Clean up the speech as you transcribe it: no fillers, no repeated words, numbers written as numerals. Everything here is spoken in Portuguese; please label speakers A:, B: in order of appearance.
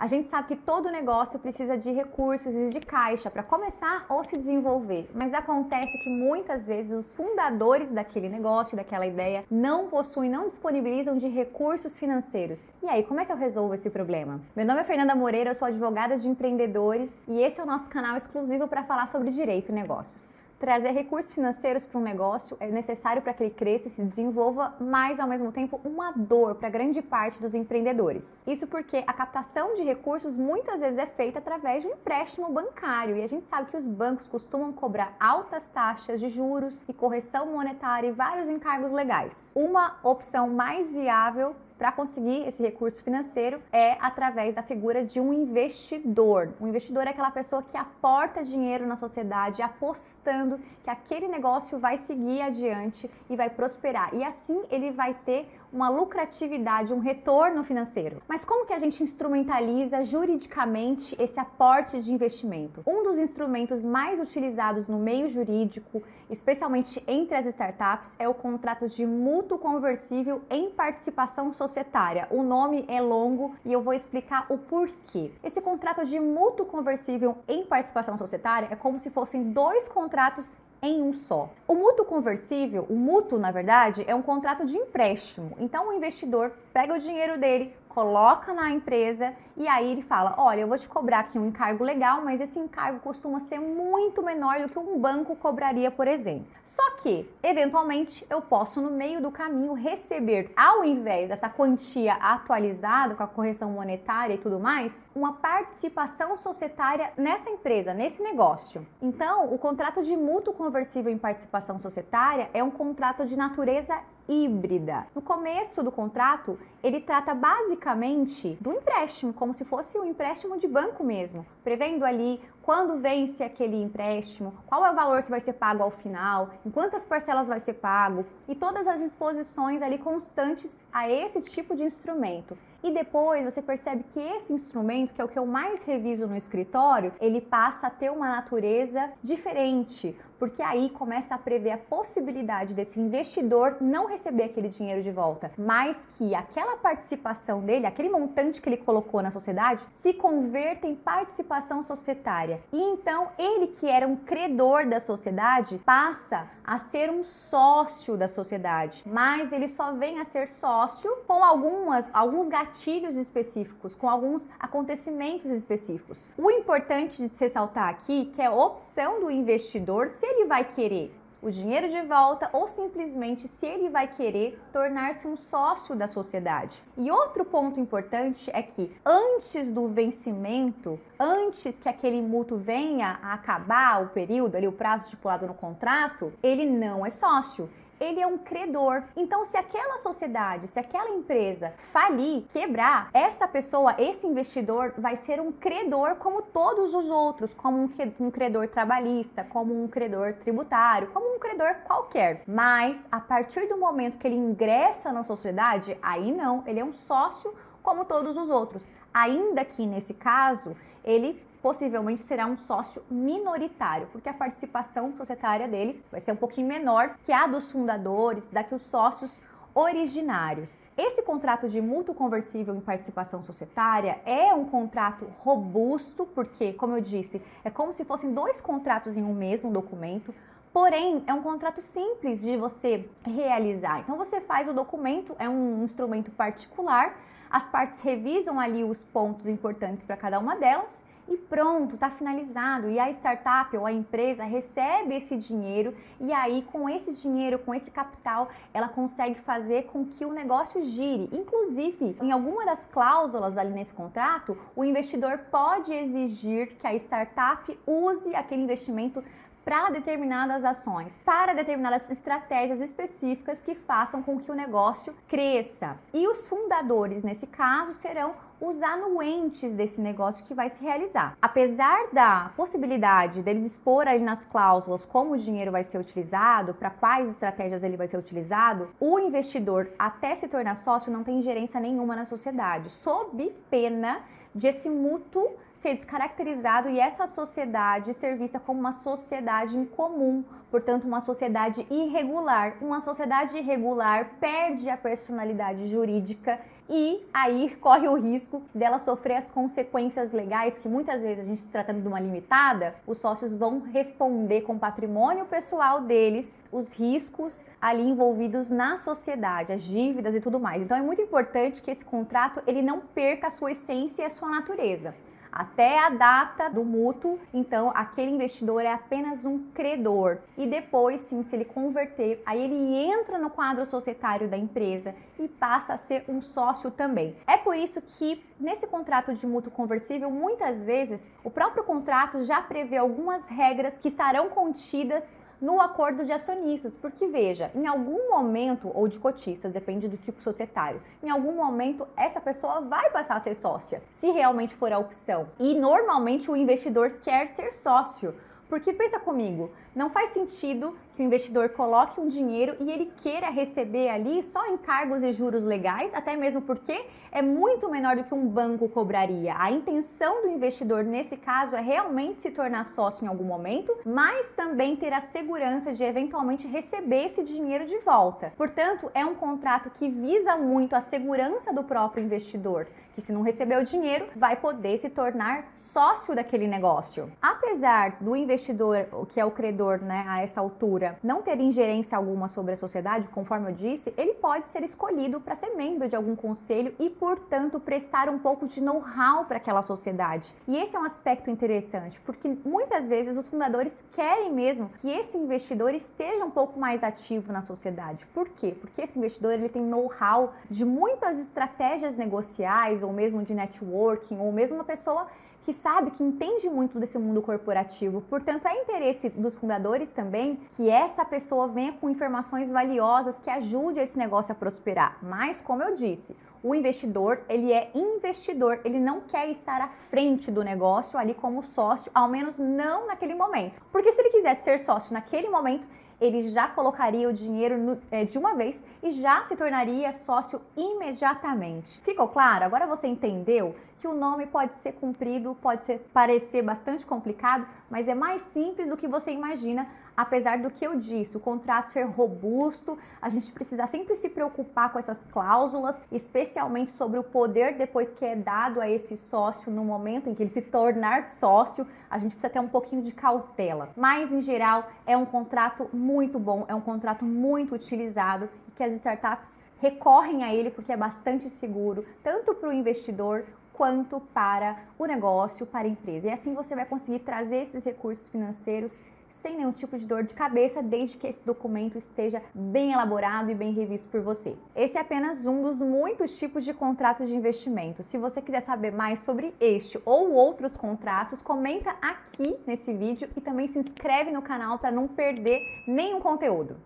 A: A gente sabe que todo negócio precisa de recursos e de caixa para começar ou se desenvolver, mas acontece que muitas vezes os fundadores daquele negócio, daquela ideia, não possuem, não disponibilizam de recursos financeiros. E aí, como é que eu resolvo esse problema? Meu nome é Fernanda Moreira, eu sou advogada de empreendedores e esse é o nosso canal exclusivo para falar sobre direito e negócios. Trazer recursos financeiros para um negócio é necessário para que ele cresça e se desenvolva, mas ao mesmo tempo uma dor para grande parte dos empreendedores. Isso porque a captação de recursos muitas vezes é feita através de um empréstimo bancário e a gente sabe que os bancos costumam cobrar altas taxas de juros e correção monetária e vários encargos legais. Uma opção mais viável para conseguir esse recurso financeiro é através da figura de um investidor. Um investidor é aquela pessoa que aporta dinheiro na sociedade apostando que aquele negócio vai seguir adiante e vai prosperar. E assim ele vai ter uma lucratividade, um retorno financeiro. Mas como que a gente instrumentaliza juridicamente esse aporte de investimento? Um dos instrumentos mais utilizados no meio jurídico, especialmente entre as startups, é o contrato de mútuo conversível em participação societária. O nome é longo e eu vou explicar o porquê. Esse contrato de mútuo conversível em participação societária é como se fossem dois contratos em um só. O mútuo conversível, o mútuo, na verdade, é um contrato de empréstimo. Então, o investidor pega o dinheiro dele, coloca na empresa e aí ele fala, olha, eu vou te cobrar aqui um encargo legal, mas esse encargo costuma ser muito menor do que um banco cobraria, por exemplo. Só que, eventualmente, eu posso, no meio do caminho, receber, ao invés dessa quantia atualizada com a correção monetária e tudo mais, uma participação societária nessa empresa, nesse negócio. Então, o contrato de mútuo conversível em participação societária é um contrato de natureza híbrida. No começo do contrato, ele trata basicamente do empréstimo, como se fosse um empréstimo de banco mesmo, prevendo ali quando vence aquele empréstimo, qual é o valor que vai ser pago ao final, em quantas parcelas vai ser pago e todas as disposições ali constantes a esse tipo de instrumento. E depois você percebe que esse instrumento, que é o que eu mais reviso no escritório, ele passa a ter uma natureza diferente, porque aí começa a prever a possibilidade desse investidor não receber aquele dinheiro de volta, mas que aquela participação dele, aquele montante que ele colocou na sociedade, se converta em participação societária. E então ele, que era um credor da sociedade, passa a ser um sócio da sociedade, mas ele só vem a ser sócio com alguns gatilhos específicos, com alguns acontecimentos específicos. O importante de se ressaltar aqui que é a opção do investidor, se ele vai querer o dinheiro de volta ou simplesmente se ele vai querer tornar-se um sócio da sociedade. E outro ponto importante é que antes do vencimento, antes que aquele mútuo venha a acabar o período, ali o prazo estipulado no contrato, ele não é sócio. Ele é um credor. Então, se aquela sociedade, se aquela empresa falir, quebrar, essa pessoa, esse investidor vai ser um credor como todos os outros, como um credor trabalhista, como um credor tributário, como um credor qualquer. Mas, a partir do momento que ele ingressa na sociedade, aí não, ele é um sócio como todos os outros. Ainda que, nesse caso, ele possivelmente será um sócio minoritário, porque a participação societária dele vai ser um pouquinho menor que a dos fundadores, da que os sócios originários. Esse contrato de mútuo conversível em participação societária é um contrato robusto, porque, como eu disse, é como se fossem dois contratos em um mesmo documento. Porém, é um contrato simples de você realizar. Então, você faz o documento, é um instrumento particular, as partes revisam ali os pontos importantes para cada uma delas e pronto, está finalizado. E a startup ou a empresa recebe esse dinheiro e aí com esse dinheiro, com esse capital, ela consegue fazer com que o negócio gire. Inclusive, em alguma das cláusulas ali nesse contrato, o investidor pode exigir que a startup use aquele investimento para determinadas ações, para determinadas estratégias específicas que façam com que o negócio cresça. E os fundadores, nesse caso, serão os anuentes desse negócio que vai se realizar. Apesar da possibilidade dele dispor ali nas cláusulas como o dinheiro vai ser utilizado, para quais estratégias ele vai ser utilizado, o investidor, até se tornar sócio, não tem ingerência nenhuma na sociedade, sob pena de esse mútuo ser descaracterizado e essa sociedade ser vista como uma sociedade incomum, portanto uma sociedade irregular. Uma sociedade irregular perde a personalidade jurídica e aí corre o risco dela sofrer as consequências legais que muitas vezes a gente se tratando de uma limitada, os sócios vão responder com o patrimônio pessoal deles, os riscos ali envolvidos na sociedade, as dívidas e tudo mais. Então é muito importante que esse contrato ele não perca a sua essência e a sua natureza. Até a data do mútuo, então aquele investidor é apenas um credor. E depois, sim, se ele converter, aí ele entra no quadro societário da empresa e passa a ser um sócio também. É por isso que nesse contrato de mútuo conversível, muitas vezes, o próprio contrato já prevê algumas regras que estarão contidas no acordo de acionistas, porque veja, em algum momento, ou de cotistas, depende do tipo societário, em algum momento essa pessoa vai passar a ser sócia, se realmente for a opção. E normalmente o investidor quer ser sócio, porque pensa comigo, não faz sentido que o investidor coloque um dinheiro e ele queira receber ali só encargos e juros legais, até mesmo porque é muito menor do que um banco cobraria. A intenção do investidor nesse caso é realmente se tornar sócio em algum momento, mas também ter a segurança de eventualmente receber esse dinheiro de volta. Portanto, é um contrato que visa muito a segurança do próprio investidor, que se não receber o dinheiro, vai poder se tornar sócio daquele negócio. Apesar do investidor, que é o credor, né, a essa altura, não ter ingerência alguma sobre a sociedade, conforme eu disse, ele pode ser escolhido para ser membro de algum conselho e, portanto, prestar um pouco de know-how para aquela sociedade. E esse é um aspecto interessante, porque muitas vezes os fundadores querem mesmo que esse investidor esteja um pouco mais ativo na sociedade. Por quê? Porque esse investidor ele tem know-how de muitas estratégias negociais, ou mesmo de networking, ou mesmo uma pessoa que sabe, que entende muito desse mundo corporativo. Portanto, é interesse dos fundadores também que essa pessoa venha com informações valiosas que ajude esse negócio a prosperar. Mas, como eu disse, o investidor, ele é investidor, ele não quer estar à frente do negócio ali como sócio, ao menos não naquele momento. Porque se ele quisesse ser sócio naquele momento, ele já colocaria o dinheiro de uma vez e já se tornaria sócio imediatamente. Ficou claro? Agora você entendeu que o nome pode ser cumprido, parecer bastante complicado, mas é mais simples do que você imagina, apesar do que eu disse, o contrato ser robusto, a gente precisa sempre se preocupar com essas cláusulas, especialmente sobre o poder depois que é dado a esse sócio no momento em que ele se tornar sócio, a gente precisa ter um pouquinho de cautela. Mas, em geral, é um contrato muito bom, é um contrato muito utilizado e que as startups recorrem a ele porque é bastante seguro, tanto para o investidor quanto para o negócio, para a empresa. E assim você vai conseguir trazer esses recursos financeiros sem nenhum tipo de dor de cabeça, desde que esse documento esteja bem elaborado e bem revisto por você. Esse é apenas um dos muitos tipos de contratos de investimento. Se você quiser saber mais sobre este ou outros contratos, comenta aqui nesse vídeo e também se inscreve no canal para não perder nenhum conteúdo.